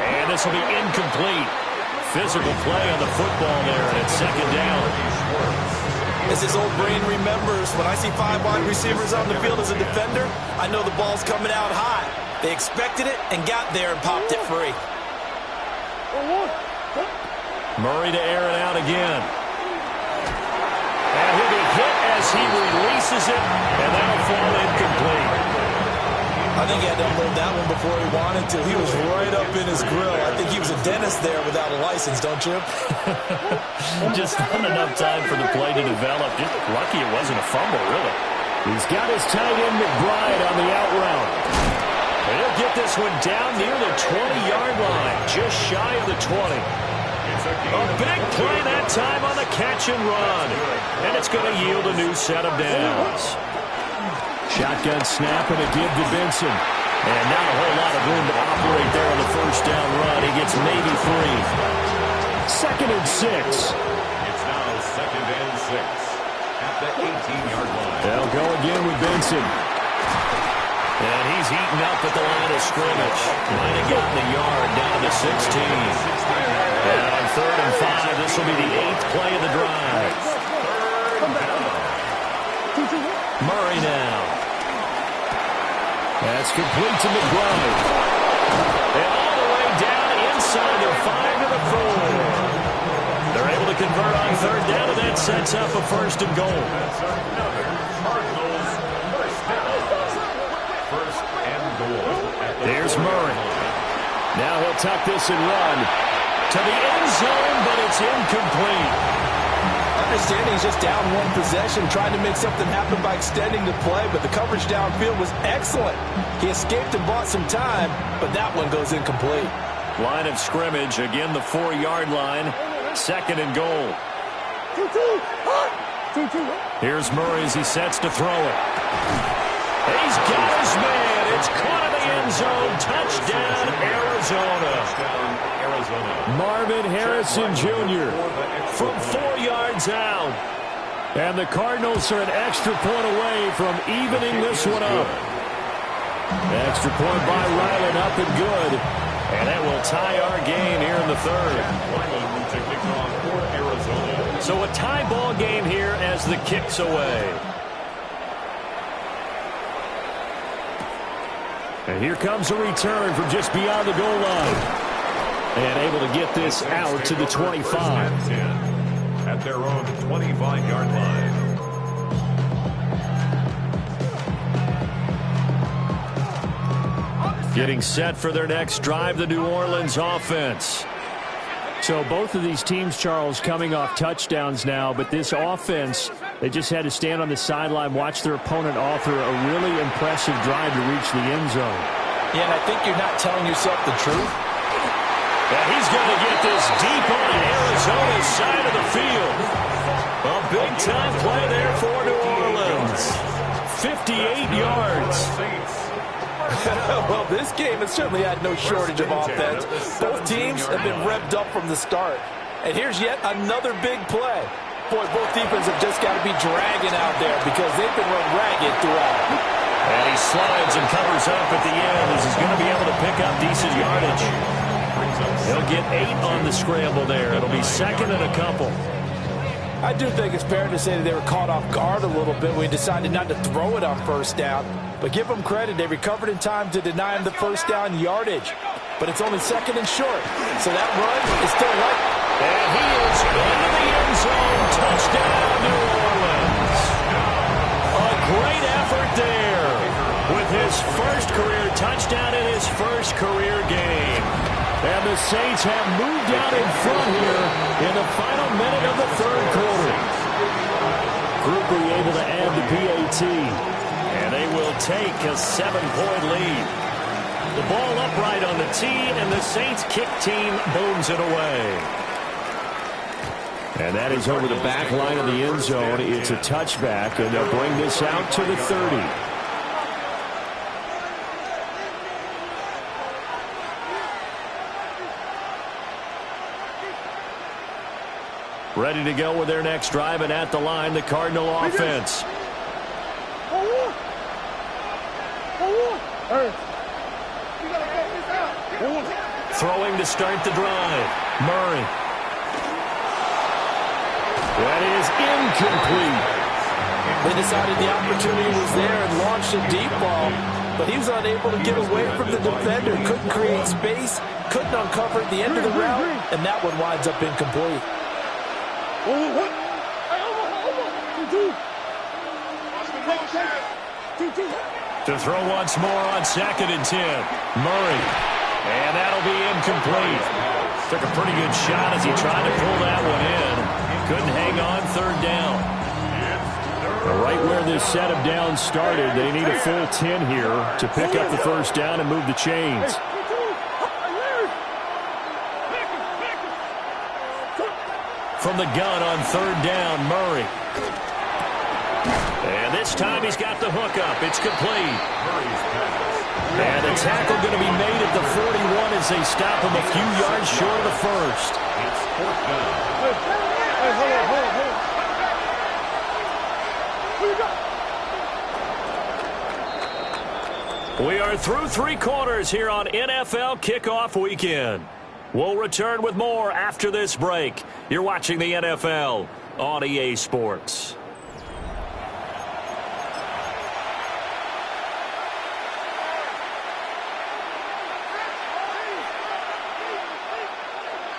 And this will be incomplete. Physical play on the football there, and it's second down. As his old brain remembers, when I see 5 wide receivers on the field as a defender, I know the ball's coming out high. They expected it and got there and popped it free. Murray to air it out again. And he'll be hit as he releases it, and that'll fall incomplete. I think he had to unload that one before he wanted to. He was right up in his grill. I think he was a dentist there without a license, don't you? Just not enough time for the play to develop. Just lucky it wasn't a fumble, really. He's got his tight end McBride on the out route. And he'll get this one down near the 20-yard line, just shy of the 20. A big play that time on the catch and run. And it's going to yield a new set of downs. Shotgun snap and a give to Benson. And not a whole lot of room to operate there on the first down run. He gets maybe 3. Second and 6. It's now second and 6 at the 18-yard line. They'll go again with Benson. And he's heating up at the line of scrimmage. Might have gotten the yard down to the 16. And on third and 5, this will be the 8th play of the drive. Murray now. That's complete to McBride. And all the way down inside the 5 to the 4. They're able to convert on third down, and that sets up a first and goal. Cardinals first down. First and goal. There's Murray. Now he'll tuck this and run To the end zone, but it's incomplete. Understanding he's just down one possession, trying to make something happen by extending the play, but the coverage downfield was excellent. He escaped and bought some time, but that one goes incomplete. Line of scrimmage, again the 4-yard line, second and goal. Here's Murray as he sets to throw it. He's got his man. It's caught in the end zone. Touchdown, Arizona. Marvin Harrison Jr. from 4 yards out. And the Cardinals are an extra point away from evening this one up. Extra point by Ryland, up and good. And that will tie our game here in the third. So a tie ball game here as the kick's away. And here comes a return from just beyond the goal line. And able to get this out to the 25. At their own 25-yard line. Getting set for their next drive, the New Orleans offense. So both of these teams, Charles, coming off touchdowns now, but this offense, they just had to stand on the sideline, watch their opponent author a really impressive drive to reach the end zone. Yeah, and I think you're not telling yourself the truth. And he's going to get this deep on Arizona's side of the field. A big-time play there for New Orleans. 58 yards. Well, this game has certainly had no shortage of offense. Both teams have been revved up from the start. And here's yet another big play. Boy, both defenses have just got to be dragging out there because they've been run ragged throughout. And he slides and covers up at the end as he's going to be able to pick up decent yardage. He'll get 8 on the scramble there. It'll be second and a couple. I do think it's fair to say that they were caught off guard a little bit when we decided not to throw it on first down. But give them credit. They recovered in time to deny him the first down yardage. But it's only second and short. So that run is still right. And he is into the end zone. Saints have moved out in front here in the final minute of the third quarter. Gruber able to add the PAT. And they will take a 7-point lead. The ball upright on the tee, and the Saints kick team booms it away. And that is over the back line of the end zone. It's a touchback, and they'll bring this out to the 30. Ready to go with their next drive, and at the line, the Cardinal offense. Throwing to start the drive. Murray. That is incomplete. They decided the opportunity was there and launched a deep ball, but he was unable to get away from the defender, couldn't create space, couldn't uncover at the end of the route, and that one winds up incomplete. To throw once more on 2nd and 10. Murray. And that'll be incomplete. Took a pretty good shot as he tried to pull that one in. Couldn't hang on 3rd down. Right where this set of downs started, they need a full 10 here to pick up the first down and move the chains. From the gun on 3rd down, Murray. And this time he's got the hook up. It's complete. And the tackle going to be made at the 41 as they stop him a few yards short of the first. It's 4th down. We are through 3 quarters here on NFL Kickoff Weekend. We'll return with more after this break. You're watching the NFL on EA Sports.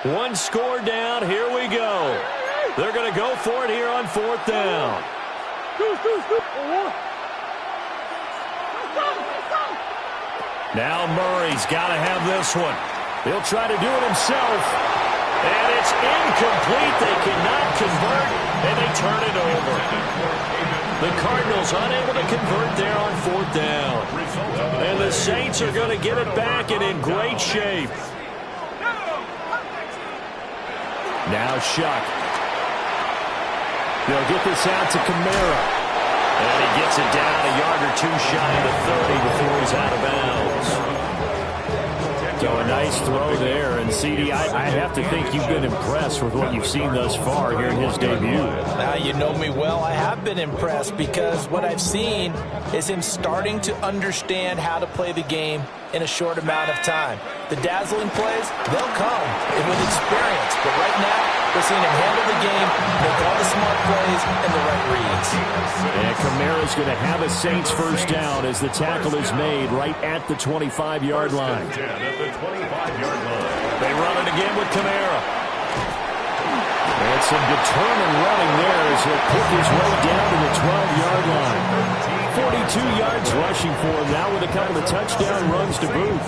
One score down. Here we go. They're going to go for it here on 4th down. Now Murray's got to have this one. He'll try to do it himself. And it's incomplete. They cannot convert, and they turn it over. The Cardinals unable to convert there on 4th down. And the Saints are going to get it back and in great shape. Now Shuck. They'll get this out to Kamara. And he gets it down a yard or 2 shy of the 30 before he's out of bounds. So a nice throw there. And, CD, I have to think you've been impressed with what you've seen thus far here in his debut. Now, you know me well. I have been impressed because what I've seen is him starting to understand how to play the game in a short amount of time. The dazzling plays, they'll come with experience. But right now, we're seeing him handle the game, make all the smart plays, and the right reads. And Kamara's going to have a Saints first down as the tackle is made right at the 25-yard line. They run it again with Kamara. And some determined running there as he'll pick his way down to the 12-yard line. 42 yards rushing for him now with a couple of touchdown runs to boot.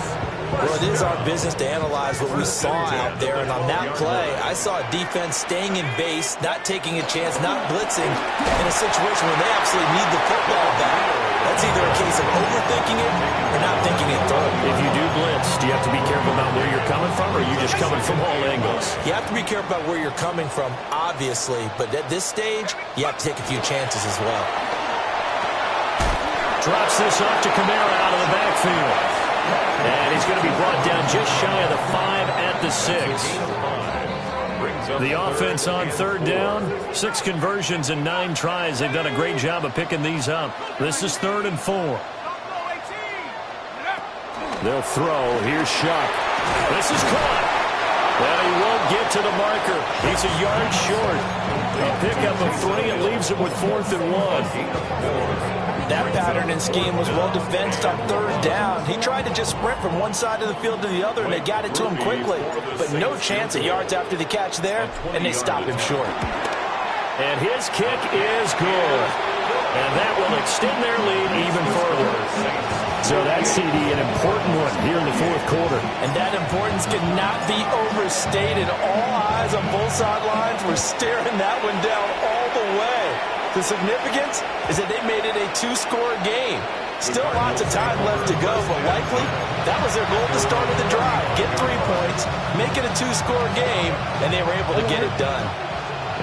Well, it is our business to analyze what we saw out there, and on that play, I saw a defense staying in base, not taking a chance, not blitzing in a situation where they absolutely need the football back. That's either a case of overthinking it or not thinking it through. If you do blitz, do you have to be careful about where you're coming from, or are you just coming from all angles? You have to be careful about where you're coming from, obviously, but at this stage, you have to take a few chances as well. Drops this off to Kamara out of the backfield. And he's going to be brought down just shy of the 5 at the 6. The offense on 3rd down, 6 conversions and 9 tries. They've done a great job of picking these up. This is 3rd and 4. They'll throw. Here's Shuck. This is caught. Well, he won't get to the marker. He's a yard short. A pickup of 3 and leaves him with 4th and 1. That pattern and scheme was well defensed on 3rd down. He tried to just sprint from one side of the field to the other, and they got it to him quickly. But no chance at yards after the catch there, and they stopped him short. And his kick is good. And that will extend their lead even further. So that CD, an important one here in the fourth quarter. And that importance cannot be overstated. All eyes on both sidelines were staring that one down all the way. The significance is that they made it a two-score game. Still lots of time left to go, but likely that was their goal at the start of the drive. Get 3 points, make it a two-score game, and they were able to get it done.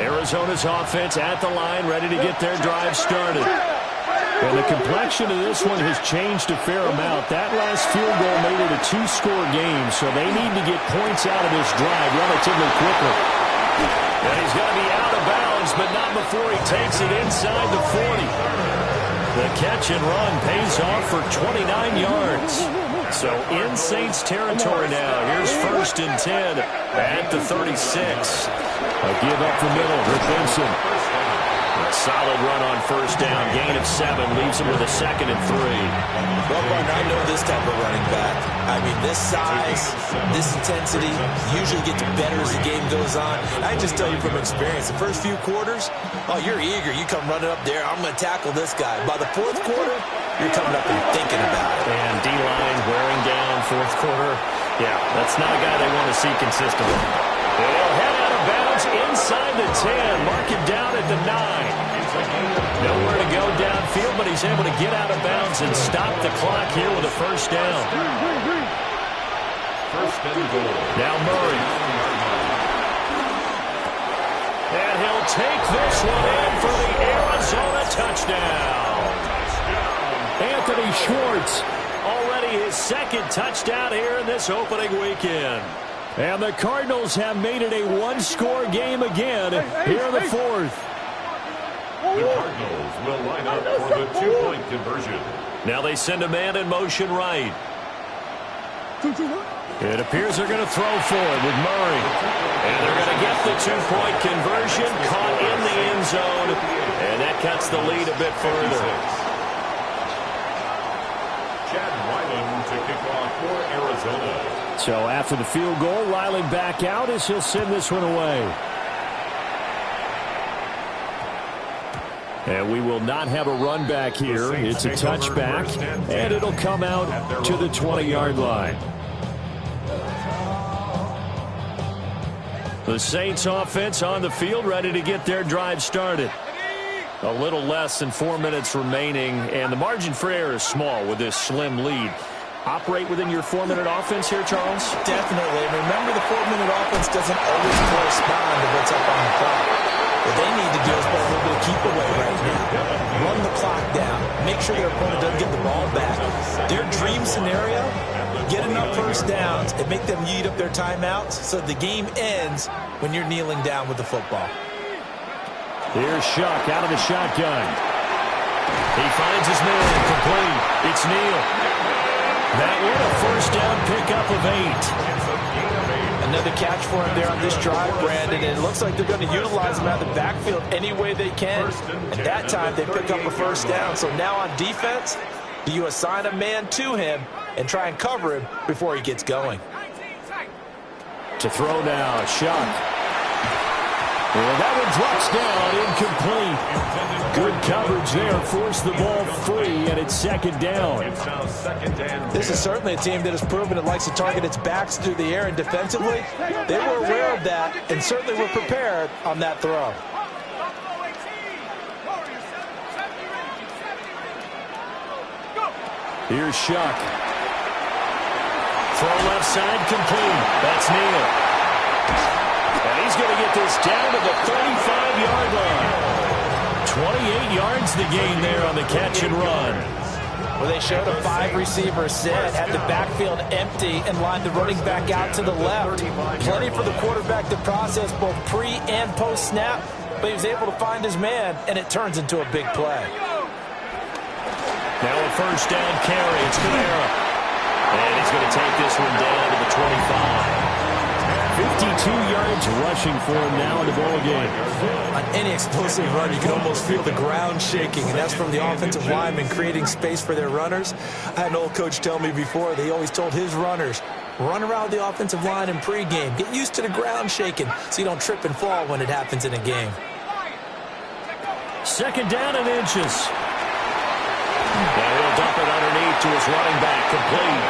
Arizona's offense at the line, ready to get their drive started. And the complexion of this one has changed a fair amount. That last field goal made it a two-score game, so they need to get points out of this drive relatively quickly. And he's going to be out of bounds, but not before he takes it inside the 40. The catch and run pays off for 29 yards. So in Saints territory now. Here's 1st and 10 at the 36. A give up the middle for Benson. A solid run on 1st down. Gain of 7 leaves him with a 2nd and 3. Well, partner, I know this type of running back. I mean, this size, this intensity usually gets better as the game goes on. I can just tell you from experience, the first few quarters, oh, you're eager. You come running up there, I'm going to tackle this guy. By the 4th quarter, you're coming up and thinking about it. And D-line wearing down 4th quarter. Yeah, that's not a guy they want to see consistently. They'll head out of bounds inside the 10. Mark him down at the 9. Nowhere to go downfield, but he's able to get out of bounds and stop the clock here with a 1st down. 1st and goal. Now Murray. And he'll take this one in for the Arizona touchdown. Anthony Schwartz, already his 2nd touchdown here in this opening weekend. And the Cardinals have made it a one-score game again here in the 4th. The Cardinals will line up for the 2-point conversion. Now they send a man in motion right. It appears they're going to throw for it with Murray. And they're going to get the 2-point conversion, caught in the end zone, and that cuts the lead a bit further. Chad Ryland to kick off for Arizona. So after the field goal, Riley back out as he'll send this one away. And we will not have a run back here. It's a touchback, and it'll come out to the 20-yard line. The Saints offense on the field, ready to get their drive started. A little less than 4 minutes remaining, and the margin for error is small with this slim lead. Operate within your 4-minute offense here, Charles? Definitely. And remember, the 4-minute offense doesn't always correspond to what's up on the clock. What they need to do is put a little bit of keep away right now. Run the clock down. Make sure their opponent doesn't get the ball back. Their dream scenario, get enough 1st downs and make them eat up their timeouts so the game ends when you're kneeling down with the football. Here's Shuck out of the shotgun. He finds his man complete. It's Neal. That one a 1st down pickup of 8. Another catch for him there on this drive, Brandon. And it looks like they're going to utilize him out of the backfield any way they can. And that time they pick up a 1st down. So now on defense, do you assign a man to him and try and cover him before he gets going? To throw now, Shuck. Well, that one drops down, incomplete. Good coverage there, forced the ball free, and it's 2nd down. It's now 2nd and 10. This is certainly a team that has proven it likes to target its backs through the air, and defensively, they were aware of that and certainly were prepared on that throw. Here's Shuck. Throw left side complete. That's Neal. And he's going to get this down to the 35-yard line. 28 yards the gain there on the catch and run. Well, they showed a 5-receiver set, had the backfield empty, and lined the running back out to the left. Plenty for the quarterback to process both pre- and post-snap, but he was able to find his man, and it turns into a big play. Now a 1st down carry. It's Kamara. And he's going to take this one down to the 25. 52 yards rushing for him now in the ball game. On any explosive run, you can almost feel the ground shaking, and that's from the offensive linemen creating space for their runners. I had an old coach tell me before, they always told his runners, run around the offensive line in pregame. Get used to the ground shaking so you don't trip and fall when it happens in a game. Second down and inches. Now he'll dump it underneath to his running back, complete.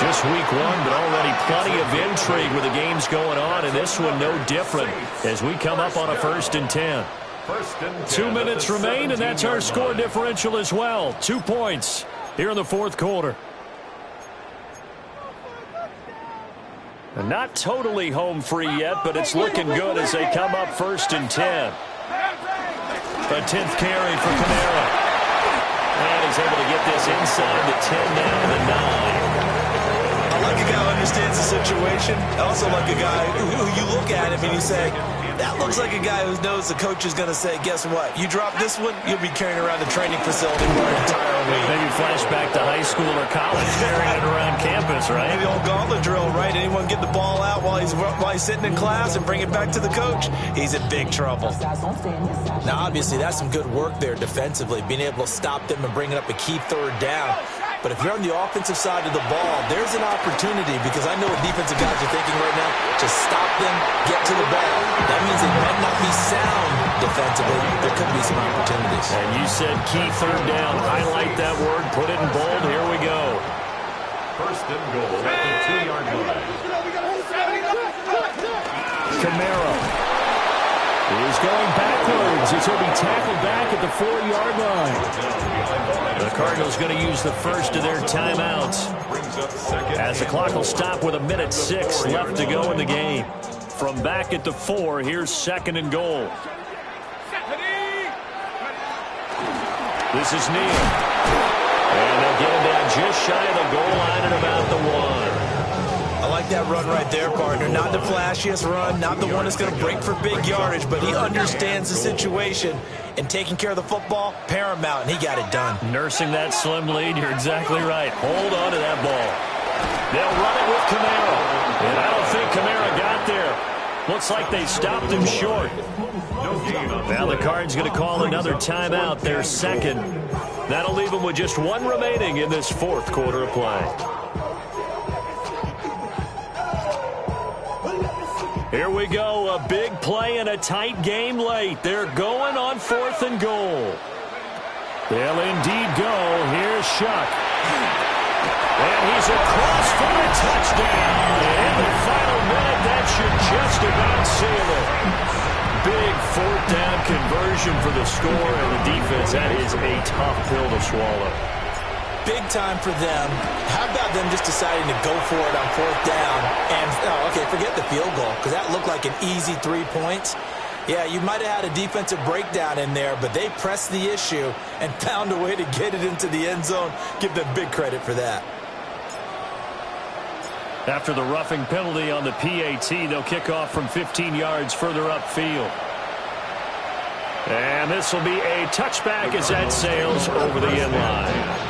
Just week one, but already plenty of intrigue with the games going on, and this one no different as we come up on a 1st and 10. 2 minutes remain, and that's our score differential as well. 2 points here in the 4th quarter. And not totally home free yet, but it's looking good as they come up 1st and 10. A 10th carry for Kamara. And he's able to get this inside the 10 down to the 9. I like a guy who understands the situation. I also like a guy who you look at him and you say, that looks like a guy who knows the coach is going to say, guess what? You drop this one, you'll be carrying around the training facility for an entire week. Maybe flashback to high school or college, carrying it around campus, right? Maybe the old gauntlet drill, right? Anyone get the ball out while he's sitting in class and bring it back to the coach? He's in big trouble. Now, obviously, that's some good work there defensively, being able to stop them and bring it up a key 3rd down. But if you're on the offensive side of the ball, there's an opportunity, because I know what defensive guys are thinking right now. Just stop them, get to the ball. That means they might not be sound defensively. There could be some opportunities. And you said key 3rd down. Highlight that word. Put it in bold. Here we go. 1st and goal at the 2-yard line. Kamara is going backwards as he'll be tackled back at the 4-yard line. The Cardinals going to use the first of their timeouts as the clock will stop with 1:06 left to go in the game. From back at the 4, here's 2nd and goal. This is Neal. And they'll get him down just shy of the goal line at about the 1. I like that run right there, partner. Not the flashiest run, not the one that's going to break for big yardage, but he understands the situation, and taking care of the football, paramount, and he got it done. Nursing that slim lead, you're exactly right. Hold on to that ball. They'll run it with Kamara. And I don't think Kamara got there. Looks like they stopped him short. Now the Cards going to call another timeout, their 2nd. That'll leave them with just 1 remaining in this 4th quarter of play. Here we go, a big play and a tight game late. They're going on 4th and goal. They'll indeed go. Here's Shuck. And he's across for a touchdown. And in the final minute, that should just about seal it. Big 4th down conversion for the score, and the defense, that is a tough pill to swallow. Big time for them. How about them just deciding to go for it on 4th down? And, okay, forget the field goal, because that looked like an easy 3 points. Yeah, you might have had a defensive breakdown in there, but they pressed the issue and found a way to get it into the end zone. Give them big credit for that. After the roughing penalty on the PAT, they'll kick off from 15 yards further upfield. And this will be a touchback as that sails over the end line.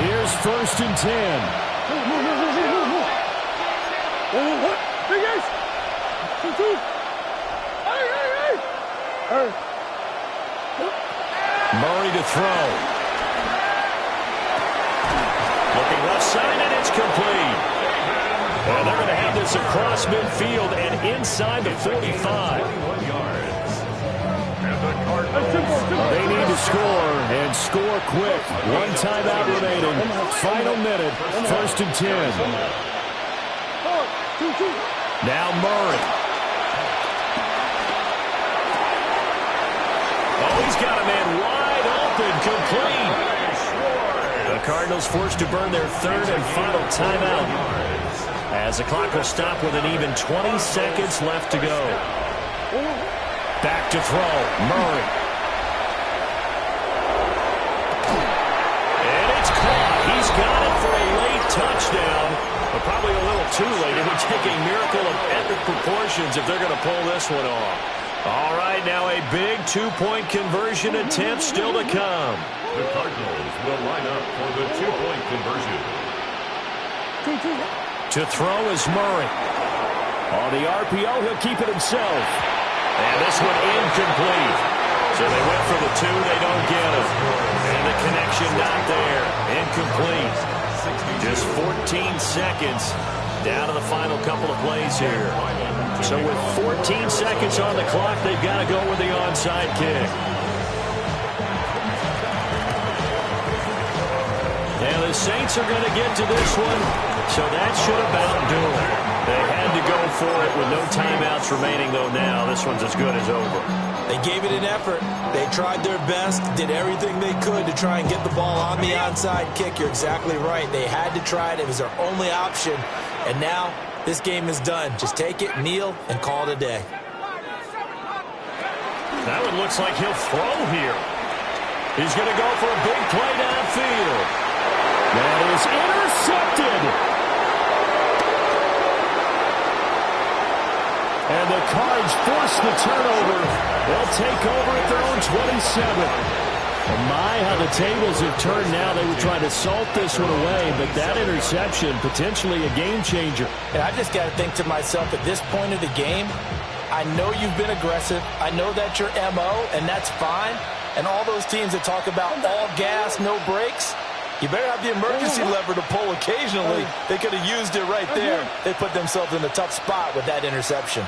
Here's 1st and 10. Murray to throw. Looking left side, and it's complete. And they're going to have this across midfield and inside the 45. They need to score, and score quick. 1 timeout remaining. Final minute, 1st and 10. Now Murray. Oh, he's got a man wide open, complete. The Cardinals forced to burn their 3rd and final timeout, as the clock will stop with an even 20 seconds left to go. Back to throw, Murray. And it's caught. He's got it for a late touchdown, but probably a little too late. It would take a miracle of epic proportions if they're going to pull this one off. All right, now a big 2-point conversion attempt still to come. The Cardinals will line up for the 2-point conversion. To throw is Murray. On the RPO, he'll keep it himself. And this one incomplete. So they went for the 2, they don't get it. And the connection not there. Incomplete. Just 14 seconds down to the final couple of plays here. So with 14 seconds on the clock, they've got to go with the onside kick. And the Saints are going to get to this one, so that should about do it. They had to go for it with no timeouts remaining, though now this one's as good as over. They gave it an effort. They tried their best, did everything they could to try and get the ball on the onside kick. You're exactly right. They had to try it. It was their only option. And now this game is done. Just take it, kneel, and call it a day. That one looks like he'll throw here. He's going to go for a big play downfield. That is intercepted. And the Cards force the turnover. They'll take over at their own 27. And my, how the tables have turned now. They were trying to salt this one away, but that interception, potentially a game changer. And I just got to think to myself, at this point of the game, I know you've been aggressive. I know that's your MO, and that's fine. And all those teams that talk about all gas, no brakes, you better have the emergency lever to pull occasionally. They could have used it right there. They put themselves in a tough spot with that interception.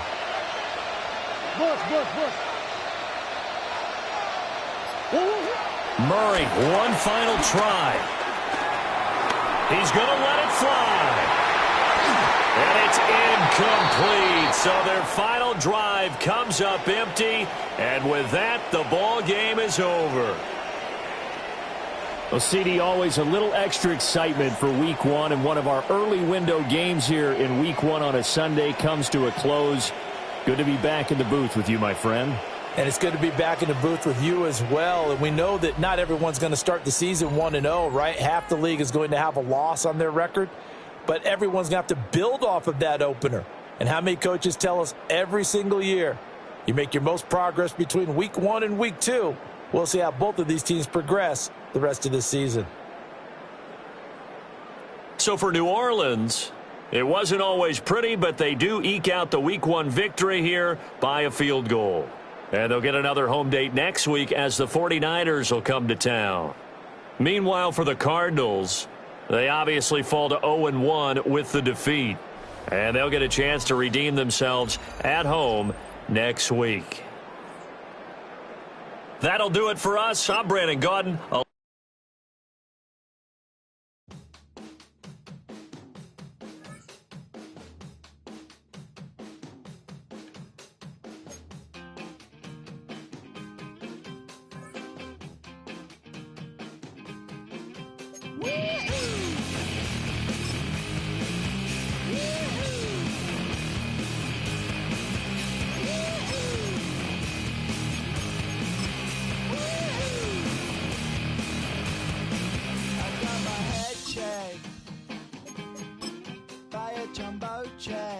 Murray, one final try. He's going to let it fly. And it's incomplete. So their final drive comes up empty. And with that, the ball game is over. Well, CD, always a little extra excitement for Week 1, and one of our early window games here in Week 1 on a Sunday comes to a close. Good to be back in the booth with you, my friend. And it's good to be back in the booth with you as well. And we know that not everyone's going to start the season 1-0, right? Half the league is going to have a loss on their record. But everyone's going to have to build off of that opener. And how many coaches tell us every single year, you make your most progress between Week 1 and Week 2. We'll see how both of these teams progress the rest of this season. So for New Orleans, it wasn't always pretty, but they do eke out the Week 1 victory here by a field goal. And they'll get another home date next week as the 49ers will come to town. Meanwhile, for the Cardinals, they obviously fall to 0-1 with the defeat. And they'll get a chance to redeem themselves at home next week. That'll do it for us. I'm Brandon Gaudin. Jumbo jet.